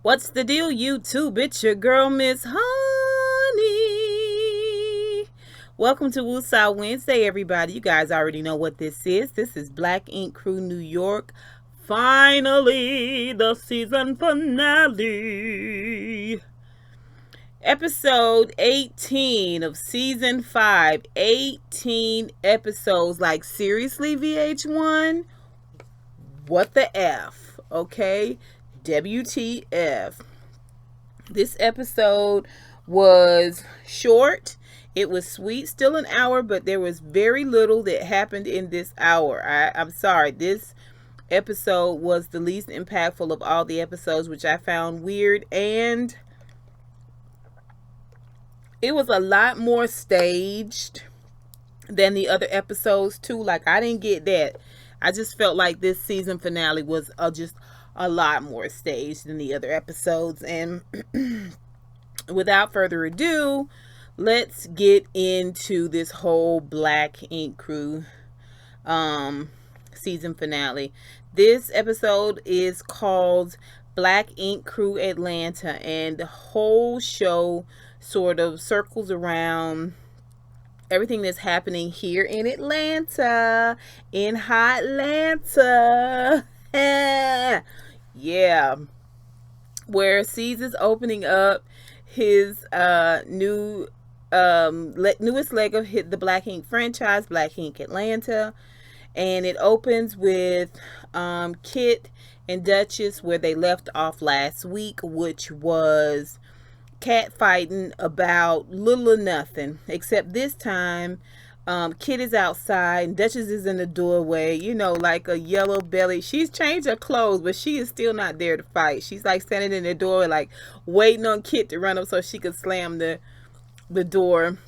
What's the deal, YouTube? It's your girl, Miss Honey. Welcome to Woosah Wednesday, everybody. You guys already know what this is. This is Black Ink Crew New York. Finally, the season finale. Episode 18 of season 5. 18 episodes. Like, seriously, VH1? What the F? Okay? WTF. This episode was short. It was sweet, still an hour, but there was very little that happened in this hour. I'm sorry. This episode was the least impactful of all the episodes, which I found weird, and it was a lot more staged than the other episodes too. Like, I didn't get that. I just felt like this season finale was just a lot more staged than the other episodes. And without further ado, let's get into this whole Black Ink Crew season finale. This episode is called Black Ink Crew Atlanta, and the whole show sort of circles around everything that's happening here in Atlanta, in Hotlanta. Yeah, where C's opening up his newest leg of the Black Ink franchise, Black Ink Atlanta, and it opens with Kit and Dutchess where they left off last week, which was cat fighting about little or nothing, except this time Kit is outside and Duchess is in the doorway, like a yellow belly. She's changed her clothes, but she is still not there to fight. She's like standing in the doorway, like waiting on Kit to run up so she could slam the door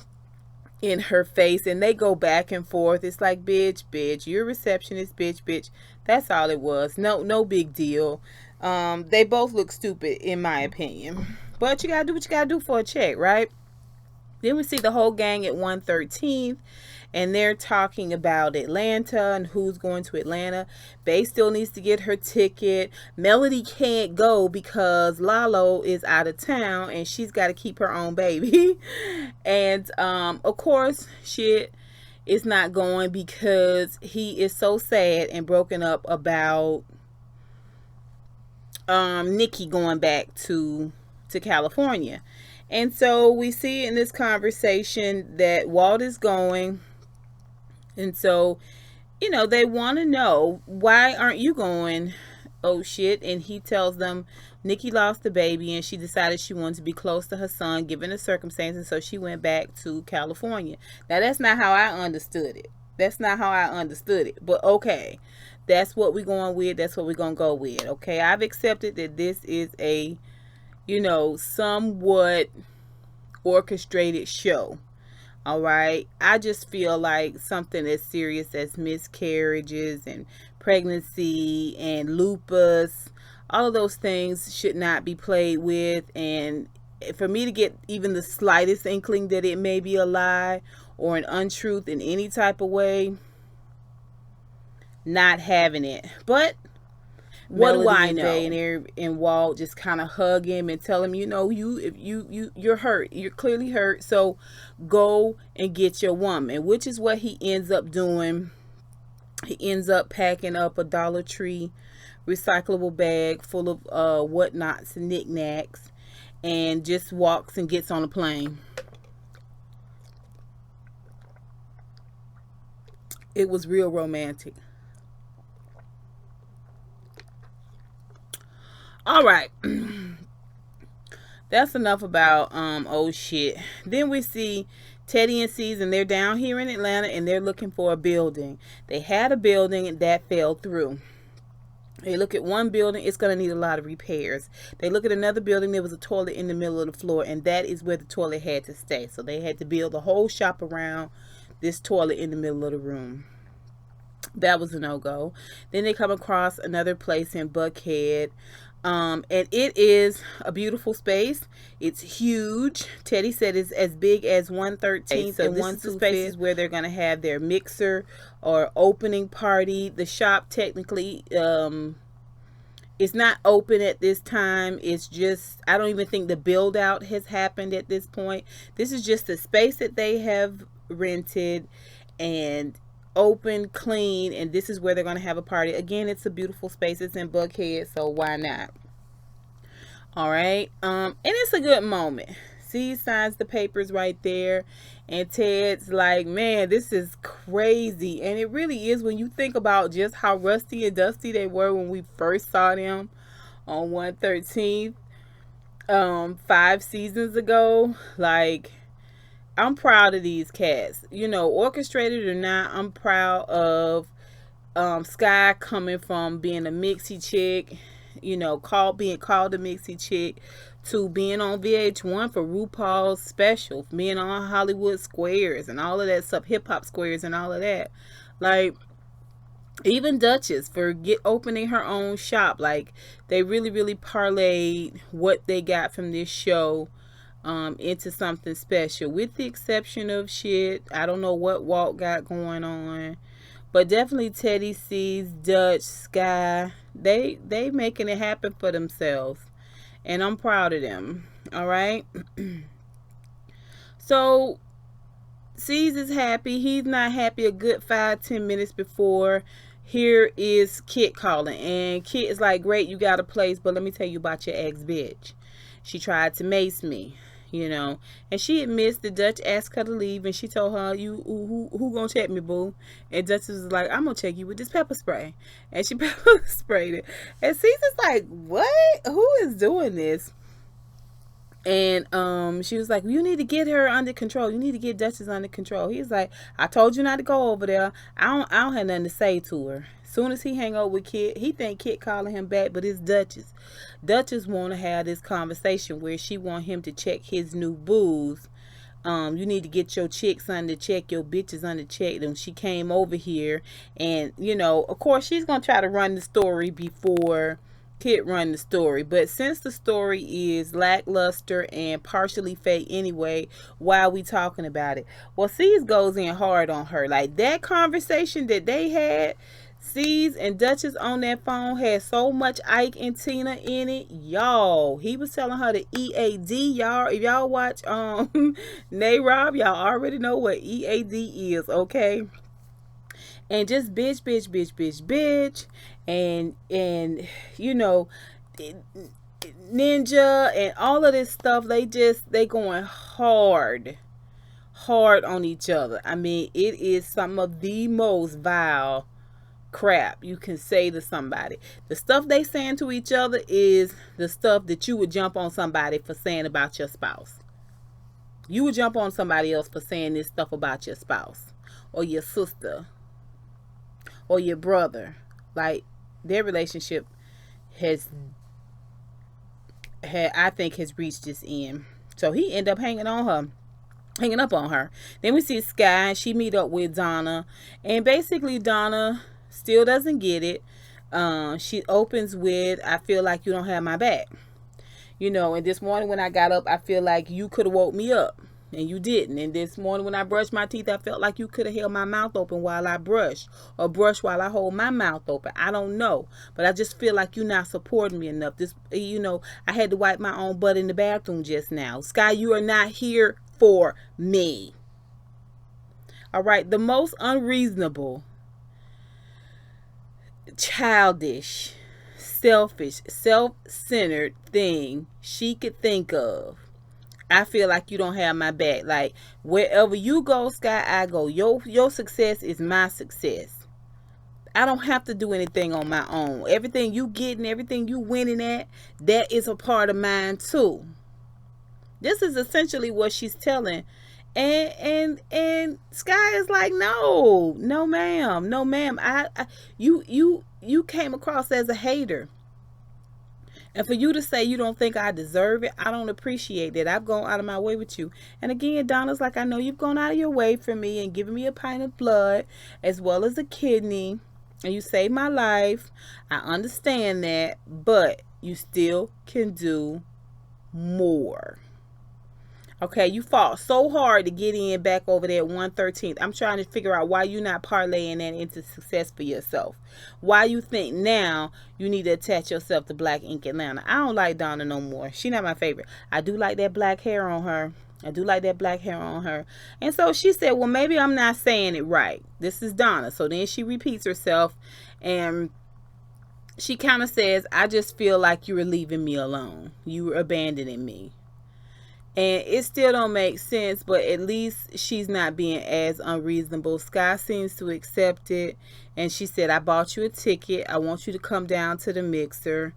in her face. And they go back and forth. It's like, bitch, you're a receptionist, bitch. That's all it was. No big deal. They both look stupid in my opinion, but you gotta do what you gotta do for a check, right? Then we see the whole gang at 113th, and they're talking about Atlanta and who's going to Atlanta. Bae still needs to get her ticket. Melody can't go because Lalo is out of town and she's got to keep her own baby. And of course, shit is not going because he is so sad and broken up about Nikki going back to California. And so we see in this conversation that Walt is going. And so, they want to know, why aren't you going? Oh, shit. And he tells them Nikki lost the baby and she decided she wanted to be close to her son, given the circumstances. So she went back to California. Now, that's not how I understood it. But okay, that's what we're going with. That's what we're going to go with. Okay, I've accepted that this is a somewhat orchestrated show. All right. I just feel like something as serious as miscarriages and pregnancy and lupus, all of those things should not be played with. And for me to get even the slightest inkling that it may be a lie or an untruth in any type of way, not having it. But what do I know? And Walt just kind of hug him and tell him, you're hurt. You're clearly hurt. So go and get your woman, which is what he ends up doing. He ends up packing up a Dollar Tree recyclable bag full of whatnots and knickknacks, and just walks and gets on a plane. It was real romantic. All right. That's enough about oh shit. Then we see Teddy and C's, and they're down here in Atlanta and they're looking for a building. They had a building and that fell through. They look at one building, it's going to need a lot of repairs. They look at another building, there was a toilet in the middle of the floor, and that is where the toilet had to stay. So they had to build the whole shop around this toilet in the middle of the room. That was a no-go. Then they come across another place in Buckhead. And it is a beautiful space. It's huge. Teddy said it's as big as 113th. So this is the spaces where they're going to have their mixer or opening party. The shop technically It's not open at this time. It's just, I don't even think the build out has happened at this point. This is just a space that they have rented and open, clean, and this is where they're going to have a party. Again, it's a beautiful space. It's in Buckhead, so why not? All right. And it's a good moment. C signs the papers right there, and Ted's like, man, this is crazy. And it really is when you think about just how rusty and dusty they were when we first saw them on 113th 5 seasons ago. Like, I'm proud of these cats. You know, orchestrated or not, I'm proud of Sky coming from being a mixie chick, you know, being called a mixie chick, to being on VH1 for RuPaul's special, being on Hollywood Squares and all of that stuff, Hip Hop Squares and all of that. Like, even Dutchess for opening her own shop. Like, they really parlayed what they got from this show into something special, with the exception of shit. I don't know what Walt got going on, but definitely Teddy C's, Dutch, Sky, they making it happen for themselves, and I'm proud of them. All right. So C's is happy. He's not happy a good 5-10 minutes before. Here is Kit calling, and Kit is like, great, you got a place, but let me tell you about your ex bitch. She tried to mace me, you know, and she admits the Dutch asked her to leave, and she told her, you who gonna check me, boo? And Dutch was like, I'm gonna check you with this pepper spray, and she pepper sprayed it, and Caesar's like, what? Who is doing this? And she was like, you need to get her under control. You need to get Duchess under control. He's like, I told you not to go over there. I don't have nothing to say to her. Soon as he hang out with Kit, he think Kit calling him back, but it's Duchess. Duchess want to have this conversation where she want him to check his new booze. You need to get your chicks under check, your bitches under check. And she came over here, and, you know, of course, she's going to try to run the story before Kit run the story. But since the story is lackluster and partially fake anyway, why are we talking about it? Well, C's goes in hard on her. Like, that conversation that they had, C's and Duchess on that phone, had so much Ike and Tina in it, y'all. He was telling her to EAD, y'all. If y'all watch Nay Rob, y'all already know what EAD is, okay? And just bitch, and you know, Ninja and all of this stuff. They going hard on each other. I mean, it is some of the most vile crap you can say to somebody. The stuff they saying to each other is the stuff that you would jump on somebody for saying about your spouse. You would jump on somebody else for saying this stuff about your spouse or your sister or your brother. Like, their relationship I think has reached its end. So he ended up hanging up on her. Then we see Sky, and she meet up with Donna, and basically Donna still doesn't get it. She opens with, I feel like you don't have my back. You know, and this morning when I got up, I feel like you could have woke me up, and you didn't. And this morning when I brushed my teeth, I felt like you could have held my mouth open while I brush, or brush while I hold my mouth open. I don't know, but I just feel like you're not supporting me enough. This, you know, I had to wipe my own butt in the bathroom just now. Sky, you are not here for me. All right, the most unreasonable, childish, selfish, self-centered thing she could think of. I feel like you don't have my back. Like, wherever you go, Sky, I go. Your success is my success. I don't have to do anything on my own. Everything you get and everything you winning at, that is a part of mine too. This is essentially what she's telling. And Sky is like, no ma'am. You came across as a hater. And for you to say you don't think I deserve it, I don't appreciate that. I've gone out of my way with you. And again, Donna's like, I know you've gone out of your way for me and given me a pint of blood as well as a kidney. And you saved my life. I understand that. But you still can do more. Okay, you fought so hard to get in back over there at 113th. I'm trying to figure out why you're not parlaying that into success for yourself. Why you think now you need to attach yourself to Black Ink Atlanta. I don't like Donna no more. She not my favorite. I do like that black hair on her. I do like that black hair on her. And so she said, well, maybe I'm not saying it right. This is Donna. So then she repeats herself and she kind of says, I just feel like you were leaving me alone. You were abandoning me. And it still don't make sense, but at least she's not being as unreasonable. Sky seems to accept it. And she said, I bought you a ticket. I want you to come down to the mixer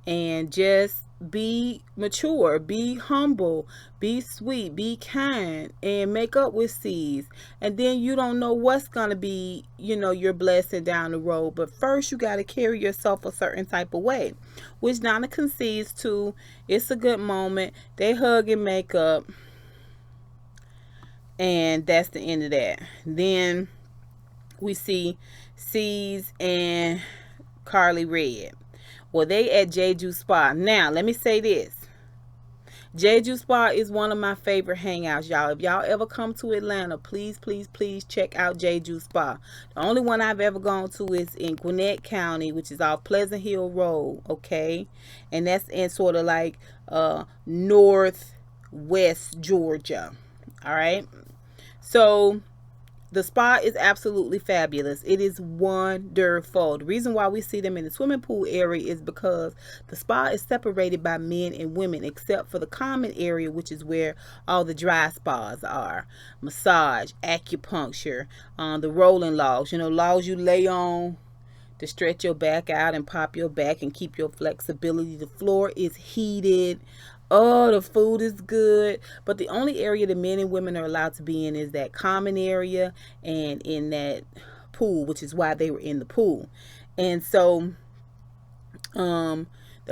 and just be mature, be humble, be sweet, be kind, and make up with C's. And then you don't know what's going to be, your blessing down the road. But first you got to carry yourself a certain type of way, which Donna concedes to. It's a good moment. They hug and make up. And that's the end of that. Then we see C's and Karlie Redd. Well, they at Jeju Spa. Now, let me say this. Jeju Spa is one of my favorite hangouts, y'all. If y'all ever come to Atlanta, please, please, please check out Jeju Spa. The only one I've ever gone to is in Gwinnett County, which is off Pleasant Hill Road, okay? And that's in sort of like northwest Georgia, all right? So the spa is absolutely fabulous. It is wonderful. The reason why we see them in the swimming pool area is because the spa is separated by men and women, except for the common area, which is where all the dry spas are. Massage, acupuncture, the rolling logs, logs you lay on to stretch your back out and pop your back and keep your flexibility. The floor is heated. Oh, the food is good. But the only area the men and women are allowed to be in is that common area and in that pool, which is why they were in the pool. And so the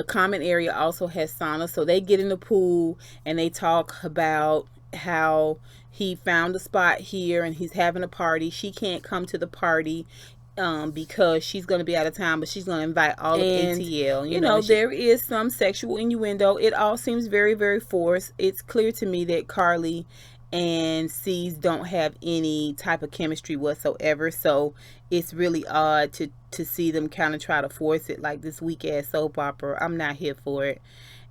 common area also has sauna. So they get in the pool and they talk about how he found a spot here and he's having a party. She can't come to the party because she's going to be out of town, but she's going to invite all of ATL. There is some sexual innuendo. It all seems very, very forced. It's clear to me that Karlie and C's don't have any type of chemistry whatsoever. So it's really odd to see them kind of try to force it like this weak ass soap opera. I'm not here for it.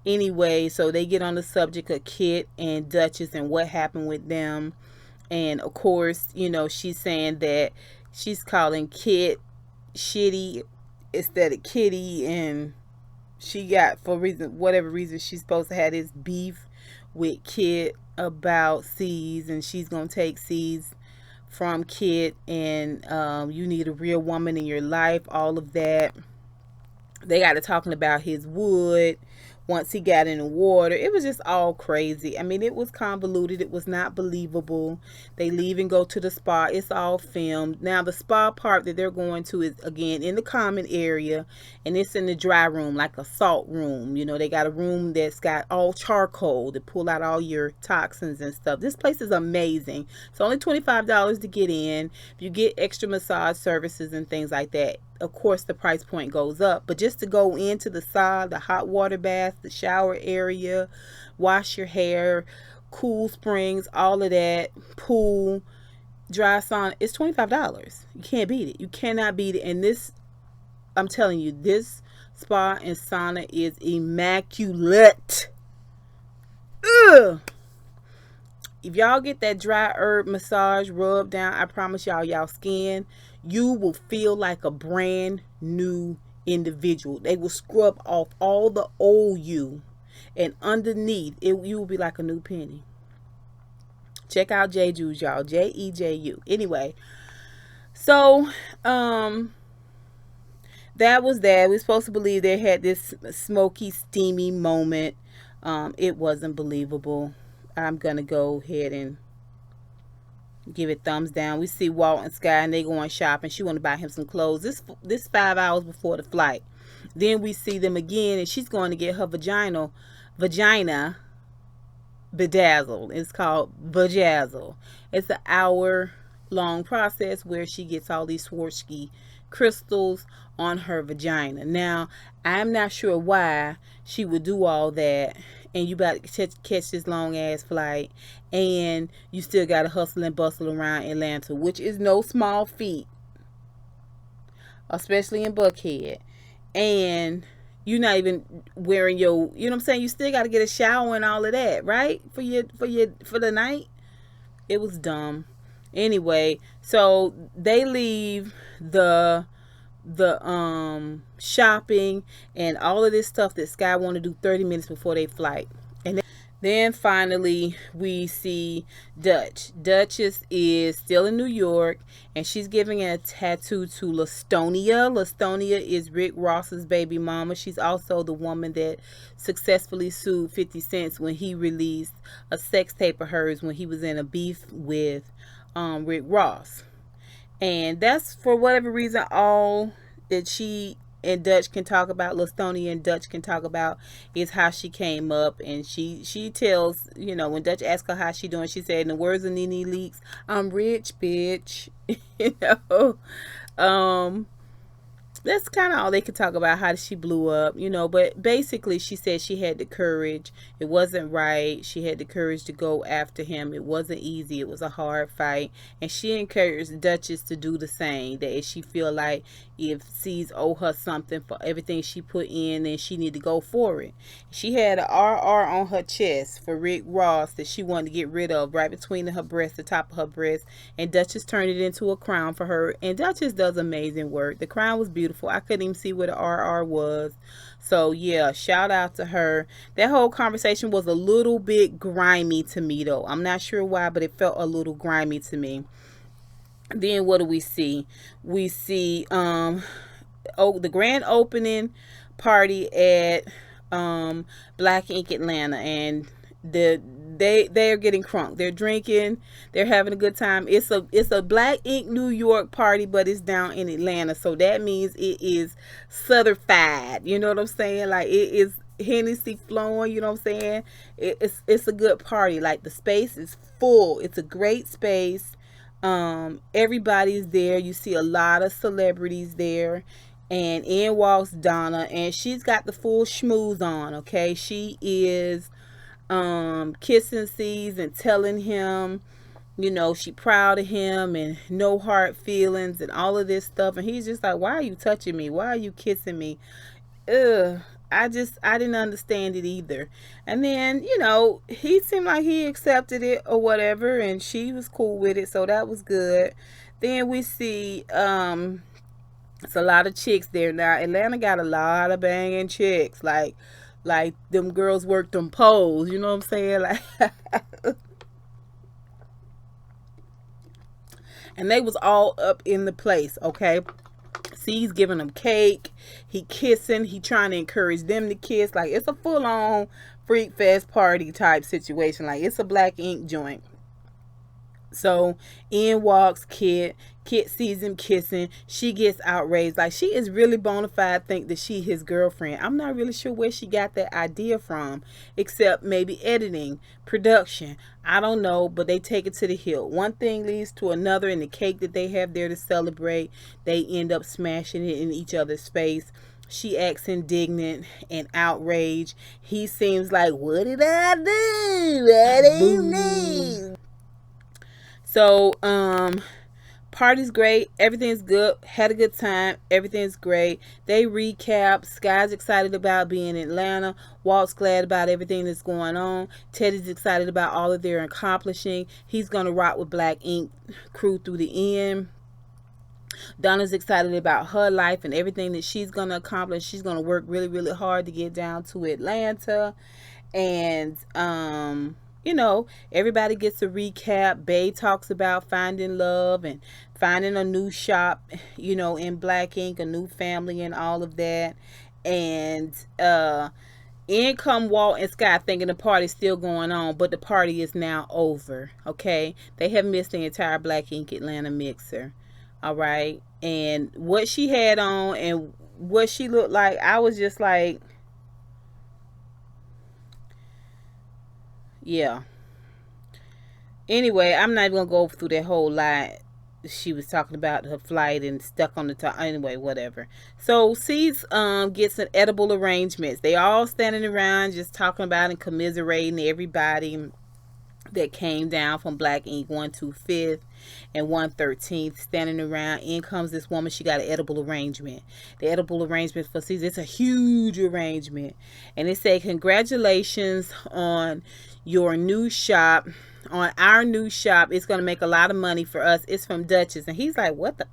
Anyway, so they get on the subject of Kit and Dutchess and what happened with them. And of course, she's saying that she's calling Kit shitty instead of Kitty, and she got, for whatever reason, she's supposed to have this beef with Kit about C's, and she's gonna take C's from Kit, and you need a real woman in your life, all of that. They got to talking about his wood once he got in the water. It was just all crazy. I mean, it was convoluted. It was not believable. They leave and go to the spa. It's all filmed. Now, the spa part that they're going to is, again, in the common area, and it's in the dry room, like a salt room. They got a room that's got all charcoal to pull out all your toxins and stuff. This place is amazing. It's only $25 to get in. If you get extra massage services and things like that, of course the price point goes up, but just to go into the side, the hot water bath, the shower area, wash your hair, cool springs, all of that, pool, dry sauna, it's $25. You can't beat it. You cannot beat it. And this, I'm telling you, this spa and sauna is immaculate. Ugh. If y'all get that dry herb massage rub down, I promise y'all skin, you will feel like a brand new individual. They will scrub off all the old you, and underneath it, you will be like a new penny. Check out Jeju, y'all. Jeju. Anyway, so that was that. We're supposed to believe they had this smoky, steamy moment. It wasn't believable. I'm gonna go ahead and give it thumbs down. We see Walt and Sky, and they going shopping. She want to buy him some clothes. This 5 hours before the flight. Then we see them again, and she's going to get her vagina bedazzled. It's called Vajazzle. It's an hour long process where she gets all these Swarovski crystals on her vagina. Now, I'm not sure why she would do all that, and you about to catch this long ass flight, and you still got to hustle and bustle around Atlanta, which is no small feat, especially in Buckhead. And you're not even wearing your, you know what I'm saying, you still got to get a shower and all of that, right, for the night. It was dumb. Anyway, so they leave the shopping and all of this stuff that Sky want to do 30 minutes before they flight. And then finally we see Duchess is still in New York, and she's giving a tattoo to Lastonia. Lastonia is Rick Ross's baby mama. She's also the woman that successfully sued 50 Cent when he released a sex tape of hers when he was in a beef with Rick Ross. And that's, for whatever reason, all that she and Dutch can talk about, Lastonia and Dutch can talk about, is how she came up. And she tells, you know, when Dutch asks her how she doing, she said, in the words of Nene Leakes, I'm rich, bitch. You know, that's kind of all they could talk about, how she blew up, you know. But basically she said she had the courage. It wasn't right. She had the courage to go after him. It wasn't easy. It was a hard fight. And she encouraged Duchess to do the same, that if she feel like if C's owe her something for everything she put in, then she need to go for it. She had an RR on her chest for Rick Ross that she wanted to get rid of, right between her breast, the top of her breast, and Duchess turned it into a crown for her. And Duchess does amazing work. The crown was beautiful. I couldn't even see what the RR was. So yeah, shout out to her. That whole conversation was a little bit grimy to me though. I'm not sure why, but it felt a little grimy to me. Then what do we see? We see the grand opening party at Black Ink Atlanta, and they're getting crunk. They're drinking, they're having a good time. It's a Black Ink New York party, but it's down in Atlanta, so that means it is southernified. You know what I'm saying? Like, it is Hennessy flowing, you know what I'm saying? It's a good party. Like, the space is full. It's a great space. Everybody's there. You see a lot of celebrities there, and in walks Donna, and she's got the full schmooze on. Okay, she is kissing C's and telling him, you know, she proud of him and no hard feelings and all of this stuff, and he's just like, why are you touching me? Why are you kissing me? Ugh. I didn't understand it either. And then, you know, he seemed like he accepted it or whatever, and she was cool with it, so that was good. Then we see it's a lot of chicks there. Now Atlanta got a lot of banging chicks, like them girls work them poles, you know what I'm saying? Like and they was all up in the place, okay? He's giving them cake, he kissing, he trying to encourage them to kiss. Like, it's a full-on freak fest party type situation. Like, it's a Black Ink joint. So in walks Kit. Kit sees him kissing. She gets outraged. Like, she is really bona fide think that she his girlfriend. I'm not really sure where she got that idea from, except maybe editing, production. I don't know, but they take it to the hill. One thing leads to another, and the cake that they have there to celebrate, they end up smashing it in each other's face. She acts indignant and outraged. He seems like, what did I do? I don't know. So, party's great. Everything's good. Had a good time. Everything's great. They recap. Sky's excited about being in Atlanta. Walt's glad about everything that's going on. Teddy's excited about all that they're accomplishing. He's going to rock with Black Ink crew through the end. Donna's excited about her life and everything that she's going to accomplish. She's going to work really, really hard to get down to Atlanta. And, you know, everybody gets a recap. Bay talks about finding love and finding a new shop, you know, in Black Ink, a new family and all of that. And in come Walt and Sky thinking the party's still going on, but the party is now over, okay? They have missed the entire Black Ink Atlanta mixer, all right? And what she had on and what she looked like, I was just like, yeah. Anyway, I'm not even gonna go through that whole lot. she was talking about her flight and stuck on the top. Anyway, whatever. So C's gets an edible arrangements. They all standing around just talking about and commiserating everybody that came down from Black Ink 125th and 113th, standing around. In comes this woman. She got an edible arrangement. The edible arrangement for C's, it's a huge arrangement. And it said, congratulations on your new shop, on our new shop. It's going to make a lot of money for us. It's from Dutchess. And he's like, what the?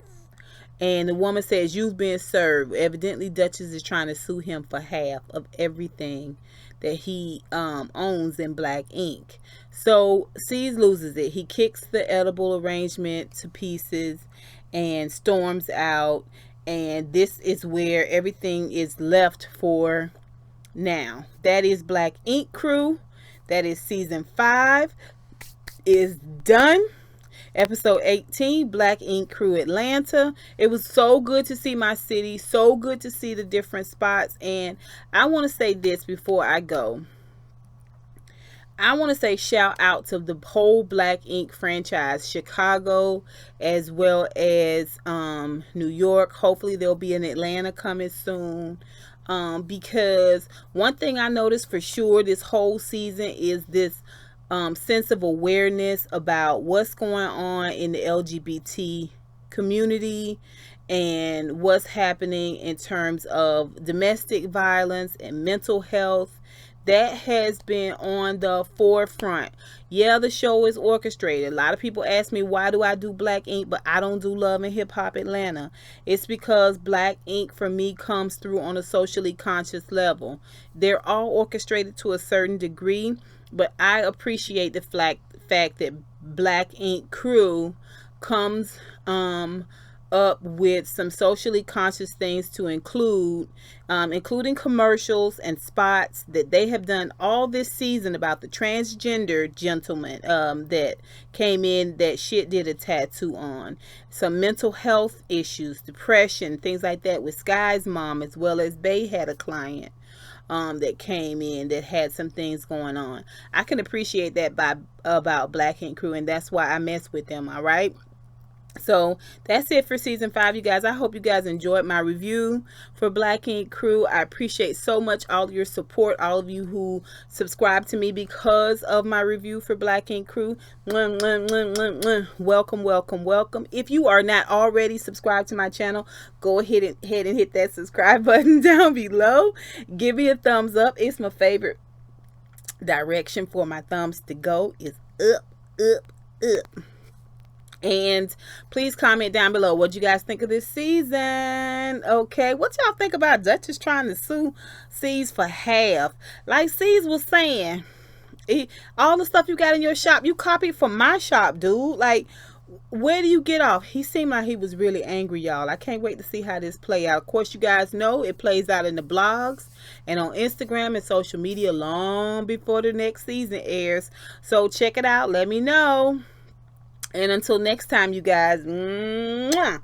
And the woman says, you've been served. Evidently, Dutchess is trying to sue him for half of everything that he owns in Black Ink. So C's loses it. He kicks the edible arrangement to pieces and storms out. And this is where everything is left for now. That is Black Ink Crew. That is season 5 is done. Episode 18, Black Ink Crew Atlanta. It was so good to see my city, so good to see the different spots. And I want to say this before I go. I want to say shout out to the whole Black Ink franchise, Chicago as well as New York. Hopefully there'll be an Atlanta coming soon. Because one thing I noticed for sure this whole season is this sense of awareness about what's going on in the LGBT community and what's happening in terms of domestic violence and mental health. That has been on the forefront. Yeah, the show is orchestrated. A lot of people ask me, why do I do Black Ink, but I don't do Love and Hip Hop Atlanta? It's because Black Ink, for me, comes through on a socially conscious level. They're all orchestrated to a certain degree, but I appreciate the fact that Black Ink Crew comes up with some socially conscious things to include, including commercials and spots that they have done all this season about the transgender gentleman that came in that shit did a tattoo on. Some mental health issues, depression, things like that with Sky's mom, as well as Bay had a client that came in that had some things going on. I can appreciate that about Black Ink Crew, and that's why I mess with them, all right? So that's it for season 5, you guys. I hope you guys enjoyed my review for Black Ink Crew. I appreciate so much all of your support, all of you who subscribe to me because of my review for Black Ink Crew. Welcome, welcome, welcome. If you are not already subscribed to my channel, go ahead and hit that subscribe button down below. Give me a thumbs up. It's my favorite direction for my thumbs to go is up, up, up. And please comment down below what you guys think of this season. Okay, what y'all think about Dutchess trying to sue C's for half? Like C's was saying, all the stuff you got in your shop, you copied from my shop, dude. Like, where do you get off? He seemed like he was really angry, y'all. I can't wait to see how this play out. Of course, you guys know it plays out in the blogs and on Instagram and social media long before the next season airs. So check it out. Let me know. And until next time, you guys, mwah,